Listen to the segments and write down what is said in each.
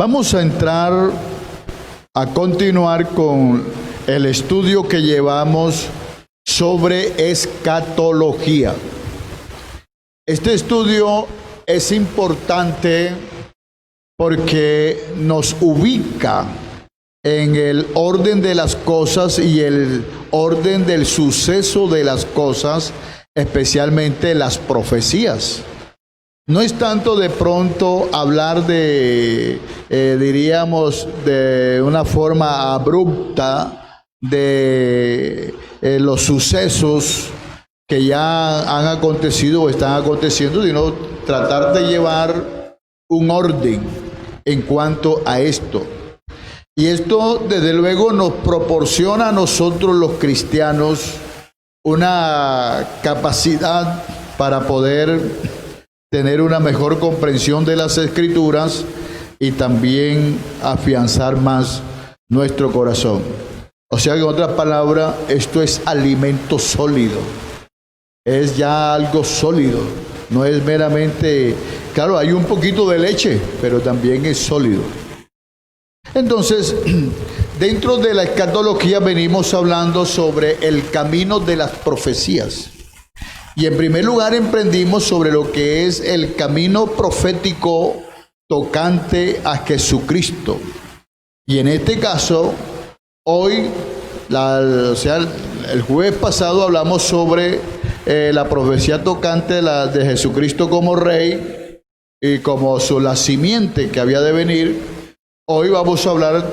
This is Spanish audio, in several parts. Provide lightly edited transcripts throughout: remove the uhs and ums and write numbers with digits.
Vamos a entrar a continuar con el estudio que llevamos sobre escatología. Este estudio es importante porque nos ubica en el orden de las cosas y el orden del suceso de las cosas, especialmente las profecías. No es tanto de pronto hablar diríamos, de una forma abrupta de los sucesos que ya han acontecido o están aconteciendo, sino tratar de llevar un orden en cuanto a esto. Y esto, desde luego, nos proporciona a nosotros los cristianos una capacidad para poder tener una mejor comprensión de las Escrituras y también afianzar más nuestro corazón. O sea que en otras palabras, esto es alimento sólido. Es ya algo sólido. No es meramente, claro, hay un poquito de leche, pero también es sólido. Entonces, dentro de la escatología venimos hablando sobre el camino de las profecías. Y en primer lugar emprendimos sobre lo que es el camino profético tocante a Jesucristo. Y en este caso, hoy, el jueves pasado hablamos sobre la profecía tocante de Jesucristo como Rey y como la simiente que había de venir. Hoy vamos a hablar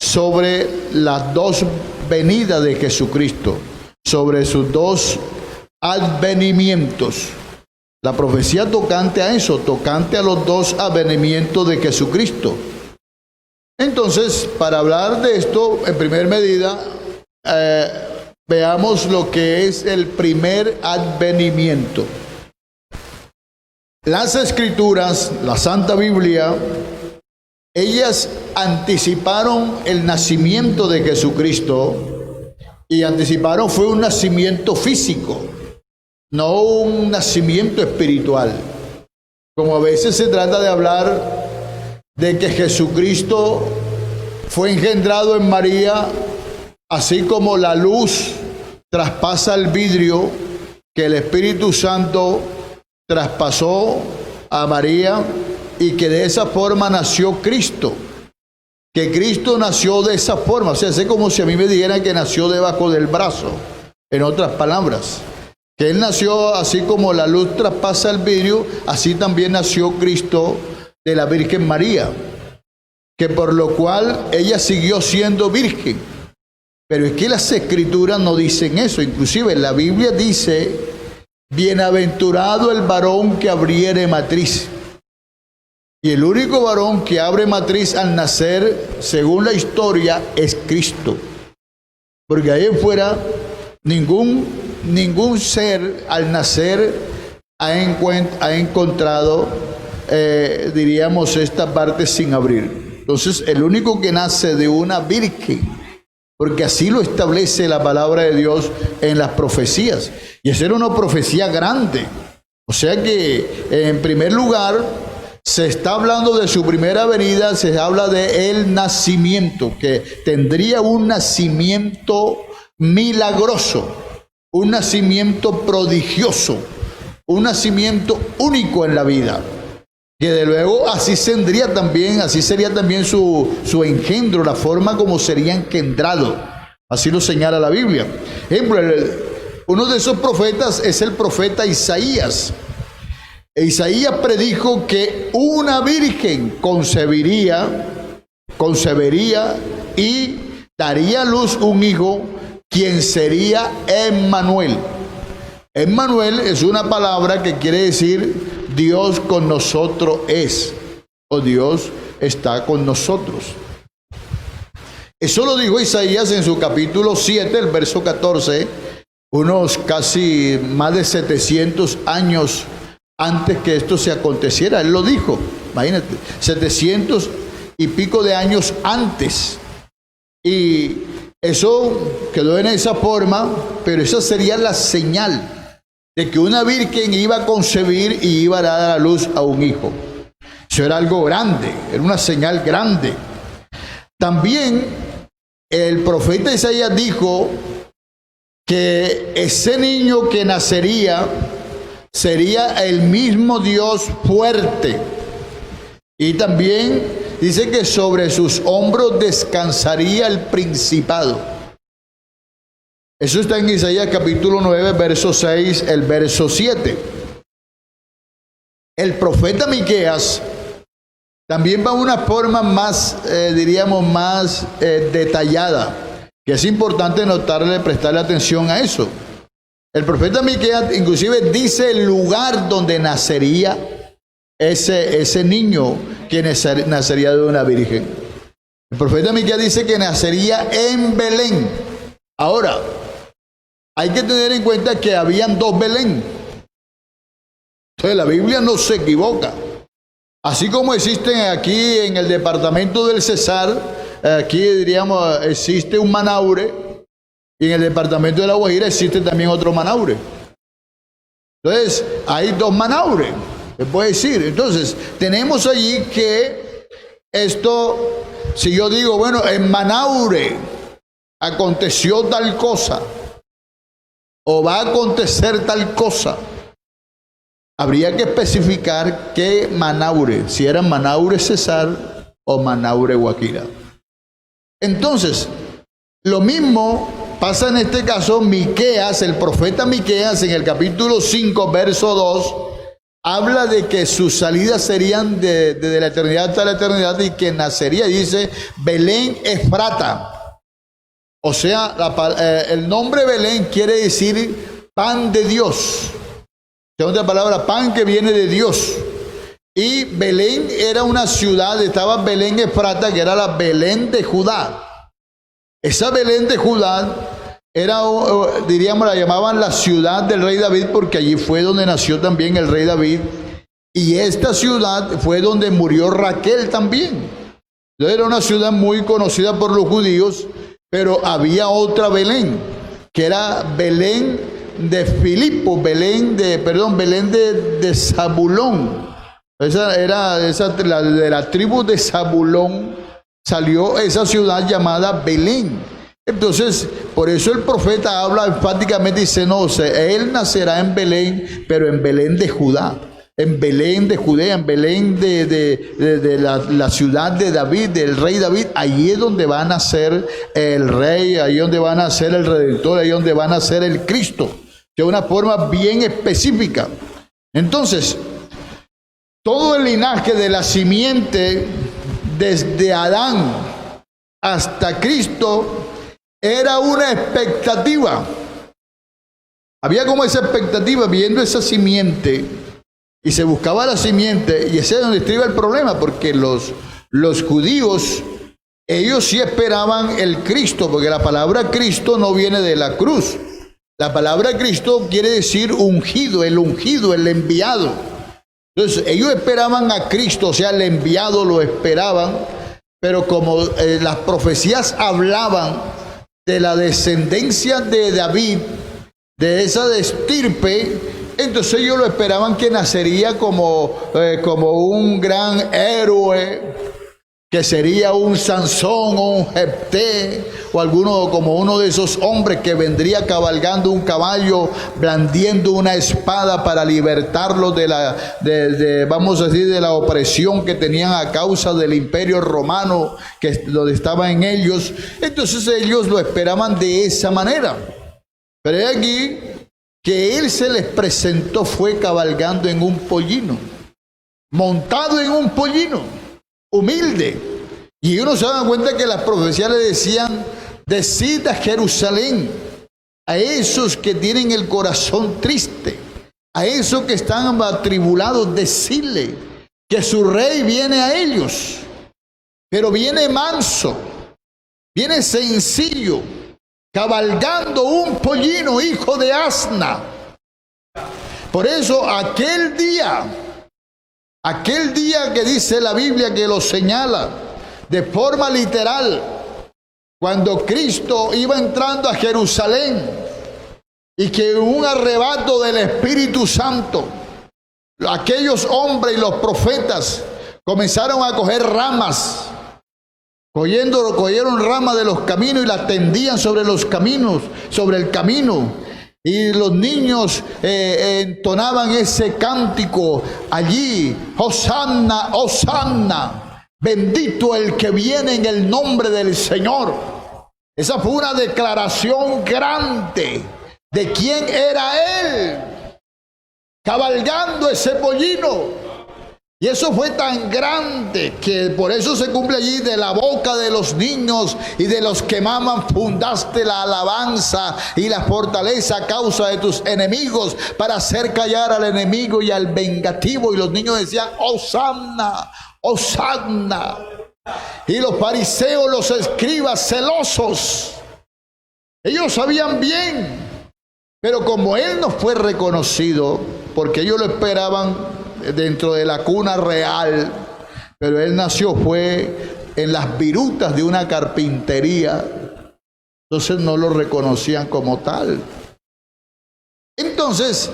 sobre las dos venidas de Jesucristo, sobre sus dos advenimientos. La profecía tocante a eso, tocante a los dos advenimientos de Jesucristo. Entonces, para hablar de esto, en primera medida, veamos lo que es el primer advenimiento. Las Escrituras, la Santa Biblia, ellas anticiparon el nacimiento de Jesucristo y anticiparon fue un nacimiento físico, no un nacimiento espiritual. Como a veces se trata de hablar de que Jesucristo fue engendrado en María, así como la luz traspasa el vidrio, que el Espíritu Santo traspasó a María y que de esa forma nació Cristo. Que Cristo nació de esa forma. O sea, es como si a mí me dijeran que nació debajo del brazo. En otras palabras, que Él nació así como la luz traspasa el vidrio, así también nació Cristo de la Virgen María. Que por lo cual ella siguió siendo virgen. Pero es que las Escrituras no dicen eso. Inclusive la Biblia dice, bienaventurado el varón que abriere matriz. Y el único varón que abre matriz al nacer, según la historia, es Cristo. Porque ahí fuera, ningún ser al nacer ha encontrado, diríamos, esta parte sin abrir. Entonces, el único que nace de una virgen, porque así lo establece la palabra de Dios en las profecías. Y esa era una profecía grande. O sea que, en primer lugar, se está hablando de su primera venida, se habla de el nacimiento, que tendría un nacimiento milagroso, un nacimiento prodigioso, un nacimiento único en la vida. Que de luego así sería también su engendro, la forma como sería engendrado. Así lo señala la Biblia. Ejemplo, uno de esos profetas es el profeta Isaías. Isaías predijo que una virgen concebería y daría a luz un hijo, quien sería Emmanuel. Emmanuel es una palabra que quiere decir Dios con nosotros es, o Dios está con nosotros. Eso lo dijo Isaías en su capítulo 7, el verso 14, unos casi más de 700 años antes que esto se aconteciera. Él lo dijo, imagínate, 700 y pico de años antes. Y eso quedó en esa forma, pero esa sería la señal de que una virgen iba a concebir y iba a dar a luz a un hijo. Eso era algo grande, era una señal grande. También el profeta Isaías dijo que ese niño que nacería sería el mismo Dios fuerte. Y también dice que sobre sus hombros descansaría el principado. Eso está en Isaías capítulo 9, verso 6, el verso 7. El profeta Miqueas también va a una forma más, diríamos, más detallada, que es importante notarle, prestarle atención a eso. El profeta Miqueas inclusive dice el lugar donde nacería ese niño que nacería de una virgen. El profeta Miqueas dice que nacería en Belén. Ahora, hay que tener en cuenta que habían dos Belén. Entonces la Biblia no se equivoca. Así como existen aquí en el departamento del Cesar, aquí diríamos existe un Manaure, y en el departamento de La Guajira existe también otro Manaure. Entonces hay dos Manaure, se puede decir. Entonces tenemos allí que esto, si yo digo, bueno, en Manaure aconteció tal cosa, o va a acontecer tal cosa, habría que especificar qué Manaure, si era Manaure Cesar o Manaure Guajira. Entonces, lo mismo pasa en este caso. Miqueas, el profeta Miqueas, en el capítulo 5, verso 2, habla de que sus salidas serían desde la eternidad hasta la eternidad y que nacería, dice, Belén Efrata. O sea, el nombre Belén quiere decir pan de Dios. En otra palabra, pan que viene de Dios. Y Belén era una ciudad, estaba Belén Efrata, que era la Belén de Judá. Esa Belén de Judá era, diríamos, la llamaban la ciudad del rey David, porque allí fue donde nació también el rey David. Y esta ciudad fue donde murió Raquel también. Entonces era una ciudad muy conocida por los judíos, pero había otra Belén, que era Belén de Filipo, Belén de Zabulón. Esa era de la tribu de Zabulón salió esa ciudad llamada Belén. Entonces, por eso el profeta habla enfáticamente, dice, no, él nacerá en Belén, pero en Belén de Judá, en Belén de Judea, en Belén de la ciudad de David, del rey David. Allí es donde va a nacer el rey, ahí es donde va a nacer el redentor, ahí es donde va a nacer el Cristo, de una forma bien específica. Entonces, todo el linaje de la simiente desde Adán hasta Cristo era una expectativa. Había como esa expectativa viendo esa simiente, y se buscaba la simiente, y ese es donde estriba el problema, porque los judíos, ellos sí esperaban el Cristo, porque la palabra Cristo no viene de la cruz. La palabra Cristo quiere decir ungido, el enviado. Entonces ellos esperaban a Cristo, o sea, el enviado lo esperaban, pero como las profecías hablaban de la descendencia de David, de esa estirpe, entonces ellos lo esperaban que nacería como un gran héroe, que sería un Sansón o un Jefté, o alguno como uno de esos hombres que vendría cabalgando un caballo, blandiendo una espada para libertarlos vamos a decir, de la opresión que tenían a causa del imperio romano que lo estaba en ellos. Entonces ellos lo esperaban de esa manera. Pero es aquí que él se les presentó, fue cabalgando en un pollino, montado en un pollino, humilde. Y ellos no se daban cuenta que las profecías le decían: decid a Jerusalén, a esos que tienen el corazón triste, a esos que están atribulados, decirle que su rey viene a ellos, pero viene manso, viene sencillo, cabalgando un pollino, hijo de asna. Por eso aquel día que dice la Biblia, que lo señala de forma literal, cuando Cristo iba entrando a Jerusalén y que un arrebato del Espíritu Santo, aquellos hombres y los profetas comenzaron a coger ramas. Cogieron ramas de los caminos y las tendían sobre los caminos, sobre el camino. Y los niños entonaban ese cántico allí: Hosanna, Hosanna, bendito el que viene en el nombre del Señor. Esa fue una declaración grande de quién era Él, cabalgando ese pollino. Y eso fue tan grande que por eso se cumple allí: de la boca de los niños y de los que maman fundaste la alabanza y la fortaleza a causa de tus enemigos, para hacer callar al enemigo y al vengativo. Y los niños decían: Hosanna, Hosanna. Y los fariseos, los escribas celosos, ellos sabían bien, pero como Él no fue reconocido, porque ellos lo esperaban dentro de la cuna real, pero Él nació fue en las virutas de una carpintería, entonces no lo reconocían como tal. Entonces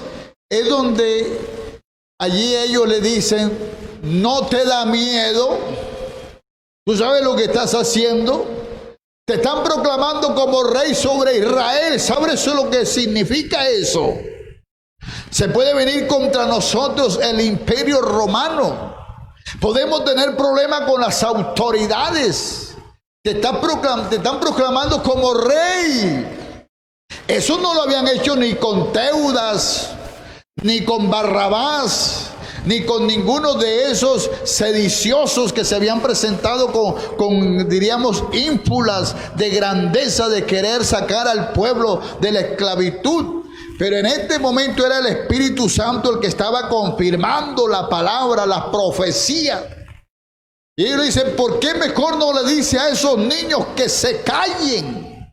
es donde allí ellos le dicen: ¿no te da miedo? ¿Tú sabes lo que estás haciendo? Te están proclamando como rey sobre Israel. ¿Sabes lo que significa eso? Se puede venir contra nosotros el imperio romano. Podemos tener problemas con las autoridades. Te están proclamando como rey. Eso no lo habían hecho ni con Teudas, ni con Barrabás, ni con ninguno de esos sediciosos que se habían presentado con diríamos, ínfulas de grandeza, de querer sacar al pueblo de la esclavitud. Pero en este momento era el Espíritu Santo el que estaba confirmando la palabra, la profecía. Y ellos le dicen: ¿por qué mejor no le dice a esos niños que se callen?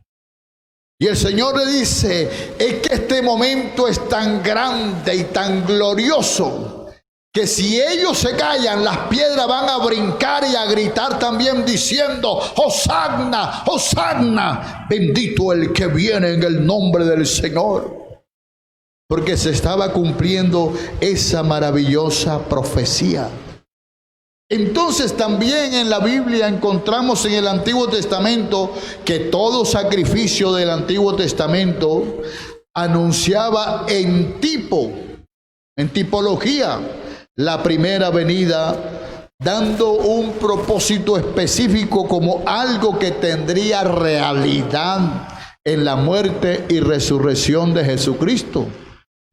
Y el Señor le dice: es que este momento es tan grande y tan glorioso que si ellos se callan, las piedras van a brincar y a gritar también, diciendo: Hosanna, Hosanna, bendito el que viene en el nombre del Señor. Porque se estaba cumpliendo esa maravillosa profecía. Entonces también en la Biblia encontramos en el Antiguo Testamento que todo sacrificio del Antiguo Testamento anunciaba en tipología, la primera venida, dando un propósito específico como algo que tendría realidad en la muerte y resurrección de Jesucristo.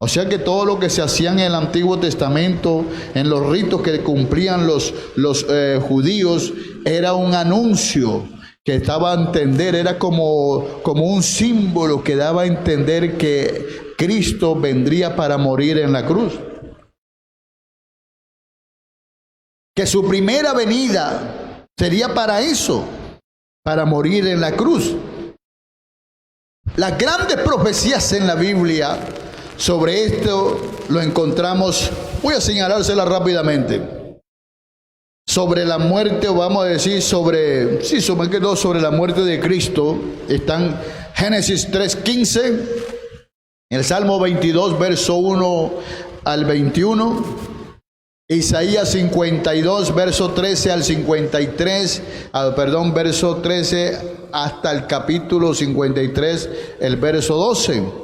O sea que todo lo que se hacía en el Antiguo Testamento, en los ritos que cumplían los judíos, era un anuncio que daba a entender, era como un símbolo que daba a entender que Cristo vendría para morir en la cruz. Que su primera venida sería para eso, para morir en la cruz. Las grandes profecías en la Biblia sobre esto lo encontramos, voy a señalárselas rápidamente. Sobre la muerte, o vamos a decir sobre la muerte de Cristo, están Génesis 3:15, el Salmo 22, verso 1 al 21, Isaías 52, verso 13 al 53, verso 13 hasta el capítulo 53, el verso 12.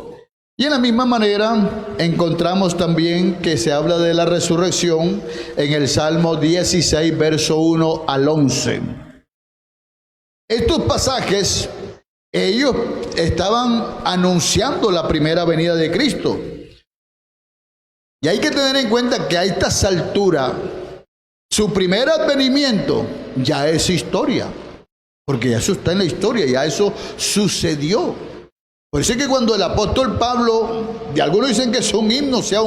Y en la misma manera encontramos también que se habla de la resurrección en el Salmo 16, verso 1 al 11. Estos pasajes, ellos estaban anunciando la primera venida de Cristo. Y hay que tener en cuenta que a estas alturas, su primer advenimiento ya es historia. Porque ya eso está en la historia, ya eso sucedió. Por eso es que cuando el apóstol Pablo, de algunos dicen que es un himno, sea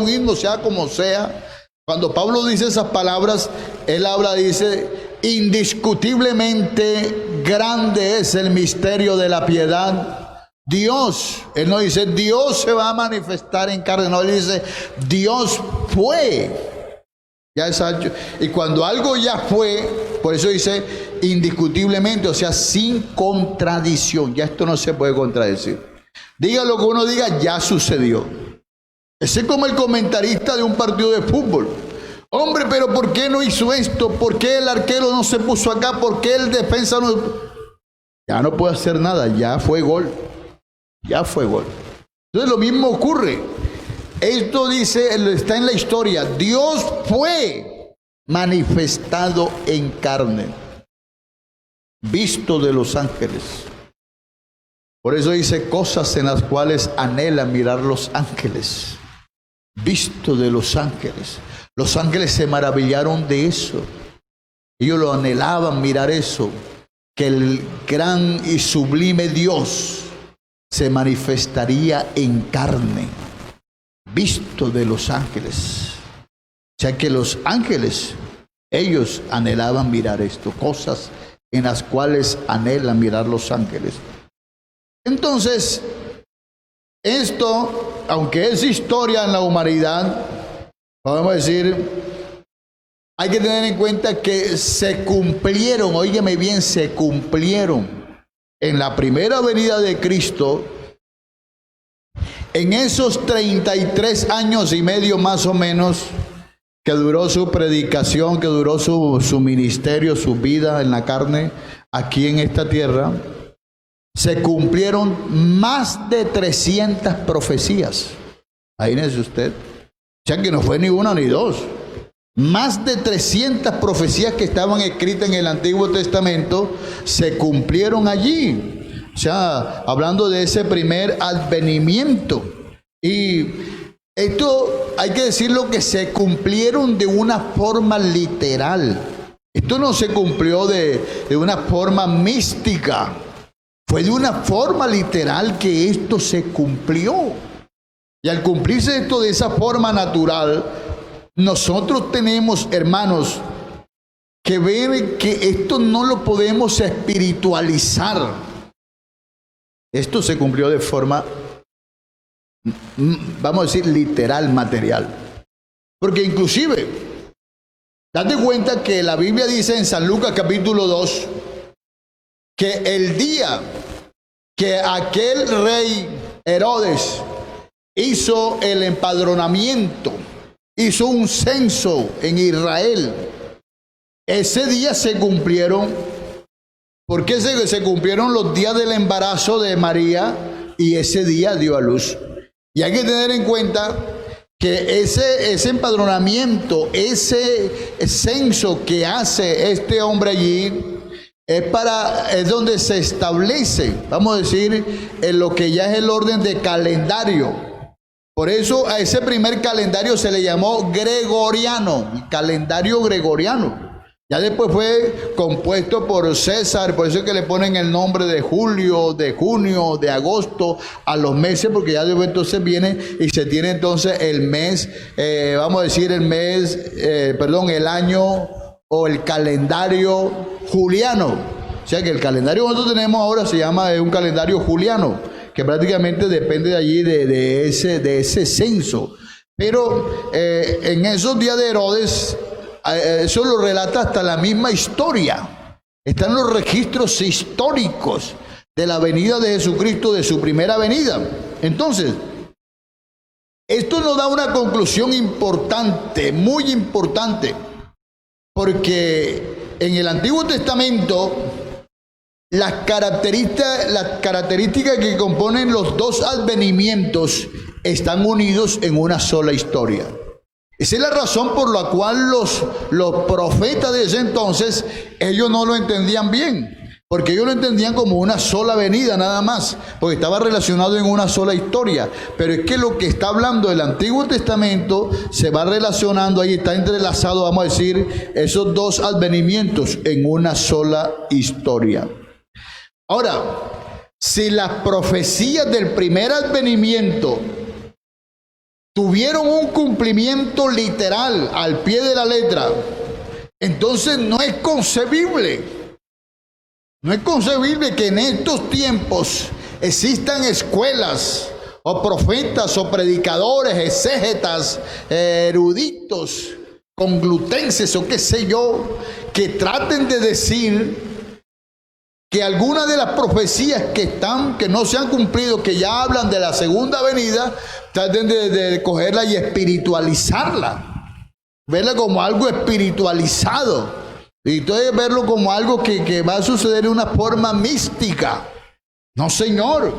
como sea, cuando Pablo dice esas palabras, él dice: indiscutiblemente grande es el misterio de la piedad. Dios, él no dice Dios se va a manifestar en carne, no, él dice Dios fue. Ya es hecho. Y cuando algo ya fue, por eso dice indiscutiblemente, o sea, sin contradicción. Ya esto no se puede contradecir. Diga lo que uno diga, ya sucedió. Ese es como el comentarista de un partido de fútbol. Hombre, pero ¿por qué no hizo esto? ¿Por qué el arquero no se puso acá? ¿Por qué el defensa no? Ya no puede hacer nada, ya fue gol. Ya fue gol. Entonces lo mismo ocurre. Esto dice, está en la historia. Dios fue manifestado en carne, visto de los ángeles. Por eso dice cosas en las cuales anhela mirar los ángeles. Visto de los ángeles. Los ángeles se maravillaron de eso. Ellos lo anhelaban mirar eso. Que el gran y sublime Dios se manifestaría en carne. Visto de los ángeles. O sea que los ángeles, ellos anhelaban mirar esto. Cosas en las cuales anhelan mirar los ángeles. Entonces, esto, aunque es historia en la humanidad, podemos decir, hay que tener en cuenta que se cumplieron, óigame bien, se cumplieron en la primera venida de Cristo, en esos 33 años y medio más o menos, que duró su predicación, que duró su ministerio, su vida en la carne, aquí en esta tierra, se cumplieron más de 300 profecías. Imagínese usted. O sea que no fue ni una ni dos. Más de 300 profecías que estaban escritas en el Antiguo Testamento se cumplieron allí. O sea, hablando de ese primer advenimiento. Y esto hay que decirlo que se cumplieron de una forma literal. Esto no se cumplió de una forma mística. Fue de una forma literal que esto se cumplió. Y al cumplirse esto de esa forma natural, nosotros tenemos, hermanos, que ver que esto no lo podemos espiritualizar. Esto se cumplió de forma, vamos a decir, literal, material. Porque inclusive, date cuenta que la Biblia dice en San Lucas capítulo 2, que el día que aquel rey Herodes hizo el empadronamiento, hizo un censo en Israel, ese día se cumplieron. ¿Por qué se cumplieron los días del embarazo de María? Y ese día dio a luz. Y hay que tener en cuenta que ese empadronamiento, ese censo que hace este hombre allí, es donde se establece, vamos a decir, en lo que ya es el orden de calendario. Por eso a ese primer calendario se le llamó gregoriano, el calendario gregoriano. Ya después fue compuesto por César, por eso es que le ponen el nombre de julio, de junio, de agosto a los meses, porque ya después entonces viene y se tiene entonces el mes, vamos a decir el año o el calendario juliano. O sea que el calendario que nosotros tenemos ahora se llama un calendario juliano, que prácticamente depende de allí de ese censo. Pero en esos días de Herodes, eso lo relata hasta la misma historia. Están los registros históricos de la venida de Jesucristo, de su primera venida. Entonces, esto nos da una conclusión importante, muy importante, porque en el Antiguo Testamento las características que componen los dos advenimientos están unidos en una sola historia. Esa es la razón por la cual los profetas de ese entonces, ellos no lo entendían bien, porque ellos lo entendían como una sola venida nada más, porque estaba relacionado en una sola historia. Pero es que lo que está hablando el Antiguo Testamento se va relacionando, ahí está entrelazado, vamos a decir, esos dos advenimientos en una sola historia. Ahora, si las profecías del primer advenimiento tuvieron un cumplimiento literal al pie de la letra, entonces no es concebible que en estos tiempos existan escuelas o profetas o predicadores, exégetas, eruditos, conglutenses o qué sé yo, que traten de decir que algunas de las profecías que no se han cumplido, que ya hablan de la segunda venida, traten de cogerla y espiritualizarla. verla como algo espiritualizado. Y entonces verlo como algo que va a suceder de una forma mística. No, señor.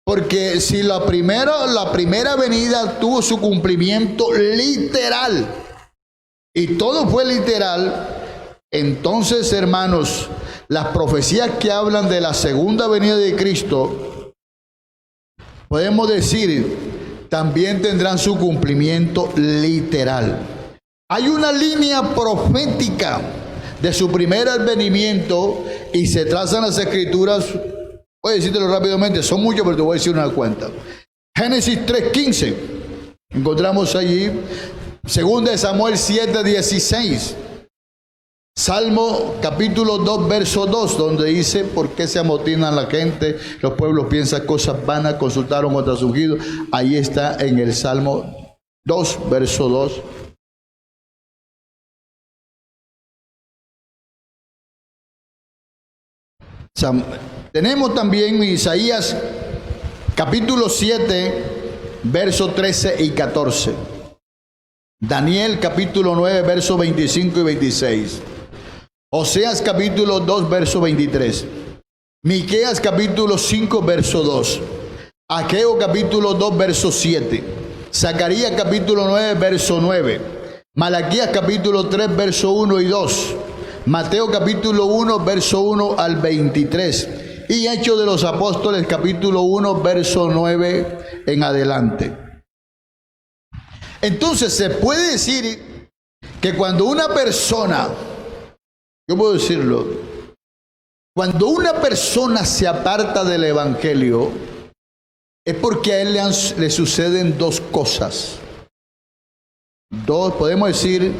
Porque si la primera venida tuvo su cumplimiento literal, y todo fue literal, entonces, hermanos, las profecías que hablan de la segunda venida de Cristo, podemos decir, también tendrán su cumplimiento literal. Hay una línea profética de su primer advenimiento y se trazan las escrituras. Voy a decírtelo rápidamente, son muchos, pero te voy a decir una cuenta. Génesis 3:15, encontramos allí. Segunda de Samuel 7:16. Salmo capítulo 2, verso 2, donde dice: ¿por qué se amotinan la gente? Los pueblos piensan cosas vanas, consultaron contra su ungido. Ahí está en el Salmo 2, verso 2. Tenemos también Isaías capítulo 7, versos 13 y 14. Daniel capítulo 9, versos 25 y 26. Oseas capítulo 2, verso 23. Miqueas capítulo 5, verso 2. Ageo capítulo 2, verso 7. Zacarías capítulo 9, verso 9. Malaquías capítulo 3, verso 1 y 2. Mateo capítulo 1, verso 1 al 23. Y Hechos de los Apóstoles capítulo 1, verso 9 en adelante. Entonces se puede decir que cuando una persona, yo puedo decirlo, cuando una persona se aparta del Evangelio, es porque a él le suceden dos cosas. Podemos decir,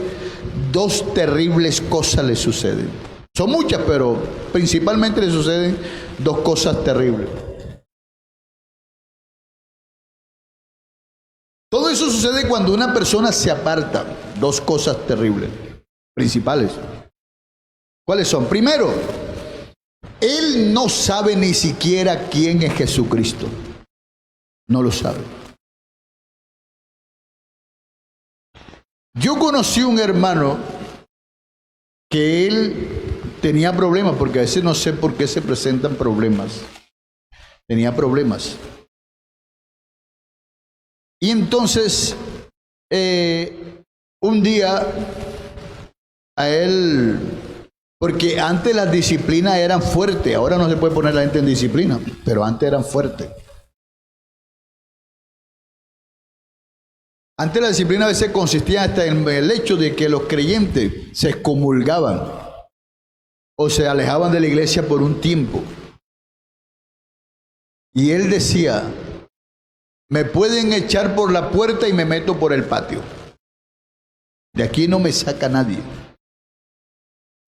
dos terribles cosas le suceden. Son muchas, pero principalmente le suceden dos cosas terribles. Todo eso sucede cuando una persona se aparta. Dos cosas terribles, principales. ¿Cuáles son? Primero, él no sabe ni siquiera quién es Jesucristo. No lo sabe. Yo conocí un hermano que él tenía problemas, porque a veces no sé por qué se presentan problemas. Tenía problemas. Y entonces, un día, a él, porque antes las disciplinas eran fuertes, ahora no se puede poner la gente en disciplina, pero antes eran fuertes. Antes la disciplina a veces consistía hasta en el hecho de que los creyentes se excomulgaban o se alejaban de la iglesia por un tiempo. Y él decía: me pueden echar por la puerta y me meto por el patio. De aquí no me saca nadie.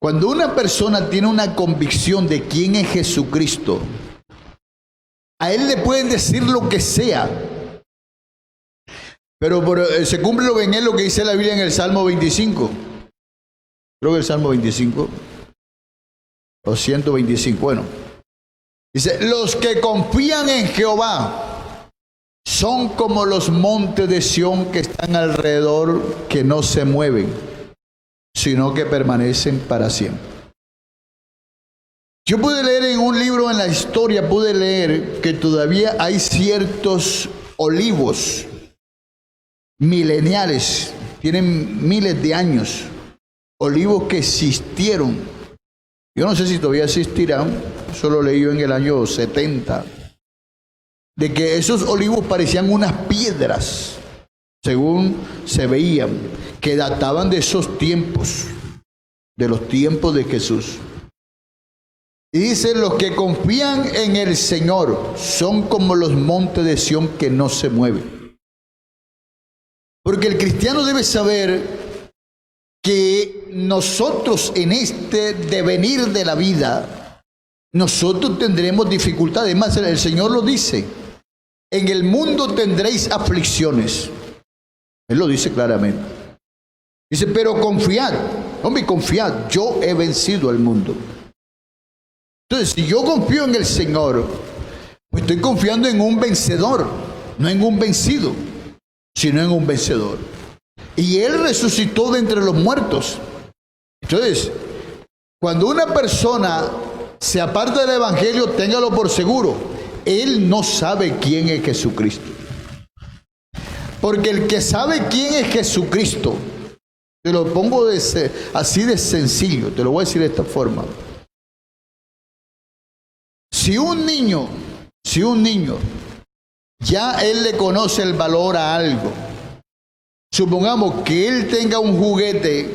Cuando una persona tiene una convicción de quién es Jesucristo, a él le pueden decir lo que sea. Pero se cumple lo que en él, lo que dice la Biblia en el Salmo 25. Creo que el Salmo 25 o 125. Bueno, dice: los que confían en Jehová son como los montes de Sión que están alrededor, que no se mueven, sino que permanecen para siempre. Yo pude leer en un libro en la historia, pude leer que todavía hay ciertos olivos mileniales, tienen miles de años, olivos que existieron. Yo no sé si todavía existirán, solo leí yo en el año 70, de que esos olivos parecían unas piedras, según se veían, que databan de esos tiempos, de los tiempos de Jesús. Y dice: los que confían en el Señor son como los montes de Sión que no se mueven. Porque el cristiano debe saber que nosotros en este devenir de la vida, nosotros tendremos dificultades. Además, el Señor lo dice: en el mundo tendréis aflicciones. Él lo dice claramente. Dice: pero confiad, hombre, confiad, yo he vencido al mundo. Entonces, si yo confío en el Señor, pues estoy confiando en un vencedor, no en un vencido, sino en un vencedor. y Él resucitó de entre los muertos. Entonces, cuando una persona se aparta del Evangelio, téngalo por seguro, él no sabe quién es Jesucristo. Porque el que sabe quién es Jesucristo, te lo pongo así de sencillo, te lo voy a decir de esta forma. Si un niño, ya él le conoce el valor a algo, supongamos que él tenga un juguete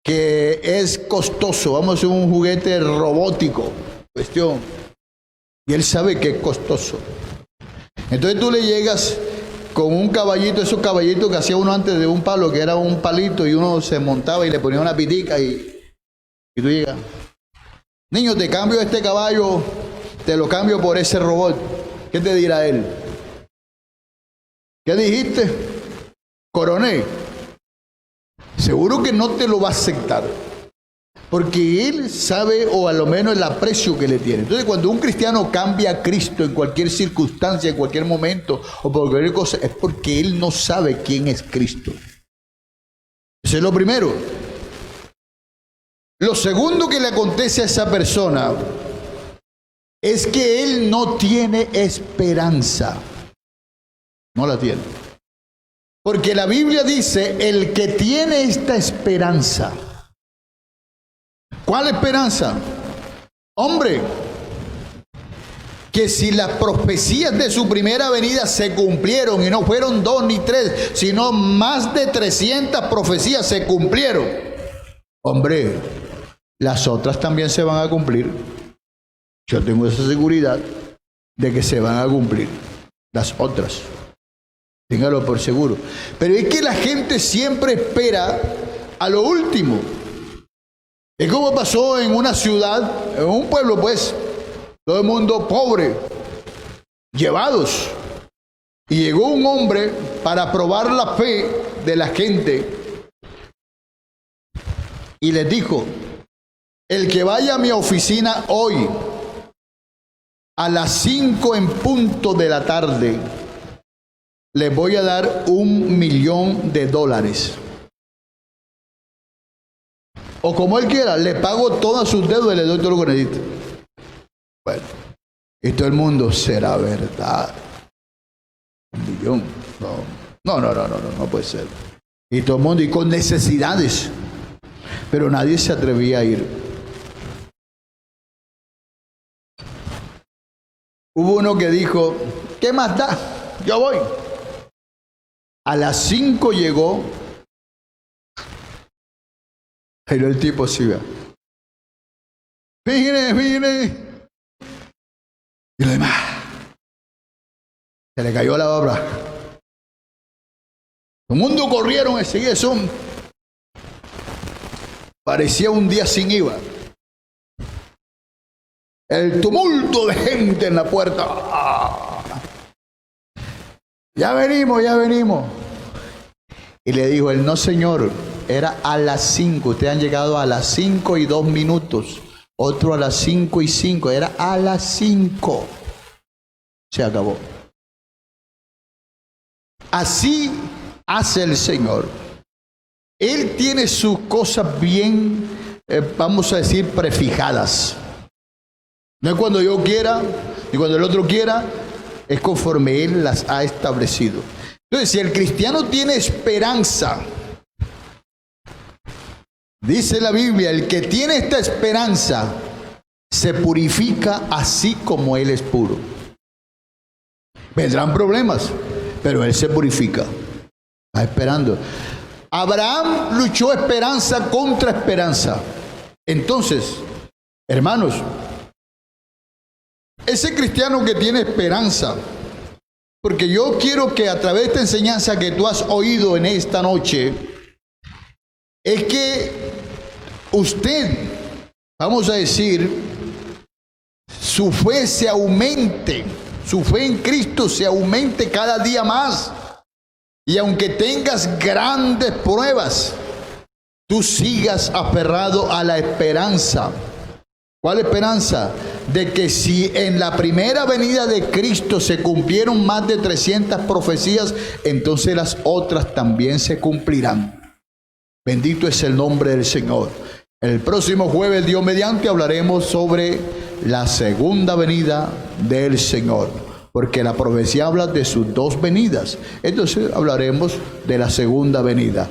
que es costoso, vamos a hacer un juguete robótico, cuestión, y él sabe que es costoso. Entonces tú le llegas con un caballito, esos caballitos que hacía uno antes de un palo, que era un palito y uno se montaba y le ponía una pitica y tú llegas, niño, te cambio este caballo, te lo cambio por ese robot. ¿Qué te dirá él? ¿Qué dijiste? Coronel. Seguro que no te lo va a aceptar, porque él sabe, o a lo menos el aprecio que le tiene. Entonces, cuando un cristiano cambia a Cristo en cualquier circunstancia, en cualquier momento, o por cualquier cosa, es porque él no sabe quién es Cristo. Eso es lo primero. Lo segundo que le acontece a esa persona es que él no tiene esperanza. No la tiene. Porque la Biblia dice, el que tiene esta esperanza. ¿Cuál esperanza? Hombre, que si las profecías de su primera venida se cumplieron, y no fueron 2 ni 3, sino más de 300 profecías se cumplieron. Hombre, las otras también se van a cumplir. Yo tengo esa seguridad de que se van a cumplir las otras. Téngalo por seguro. Pero es que la gente siempre espera a lo último. Es como pasó en una ciudad, en un pueblo, pues, todo el mundo pobre, llevados. Y llegó un hombre para probar la fe de la gente y les dijo, el que vaya a mi oficina hoy a las 5 en punto de la tarde, les voy a dar $1,000,000. O como él quiera, le pago todas sus deudas y le doy todo lo que necesita. Bueno, y todo el mundo, será verdad. $1,000,000. No puede ser. Y todo el mundo, y con necesidades. Pero nadie se atrevía a ir. Hubo uno que dijo, ¿qué más da? Yo voy. A las 5 llegó, pero el tipo sigue. Mire. Y lo demás. Se le cayó la obra. Todo el mundo corrieron enseguida. Eso parecía un día sin IVA. El tumulto de gente en la puerta. Ya venimos. Y le dijo él, no señor, era a las 5. Ustedes han llegado a las 5 y 2 minutos. Otro a las 5 y 5. Era a las 5. Se acabó. Así hace el Señor. Él tiene sus cosas bien, vamos a decir, prefijadas. No es cuando yo quiera y cuando el otro quiera, es conforme Él las ha establecido. Entonces, si el cristiano tiene esperanza, dice la Biblia, el que tiene esta esperanza se purifica así como Él es puro. Vendrán problemas, pero Él se purifica. Está esperando. Abraham luchó esperanza contra esperanza. Entonces, hermanos, ese cristiano que tiene esperanza, porque yo quiero que a través de esta enseñanza que tú has oído en esta noche, es que usted, vamos a decir, su fe se aumente, su fe en Cristo se aumente cada día más. Y aunque tengas grandes pruebas, tú sigas aferrado a la esperanza. ¿Cuál esperanza? de que si en la primera venida de Cristo se cumplieron más de 300 profecías, entonces las otras también se cumplirán. Bendito es el nombre del Señor. El próximo jueves, Dios mediante, hablaremos sobre la segunda venida del Señor, porque la profecía habla de sus dos venidas. Entonces hablaremos de la segunda venida.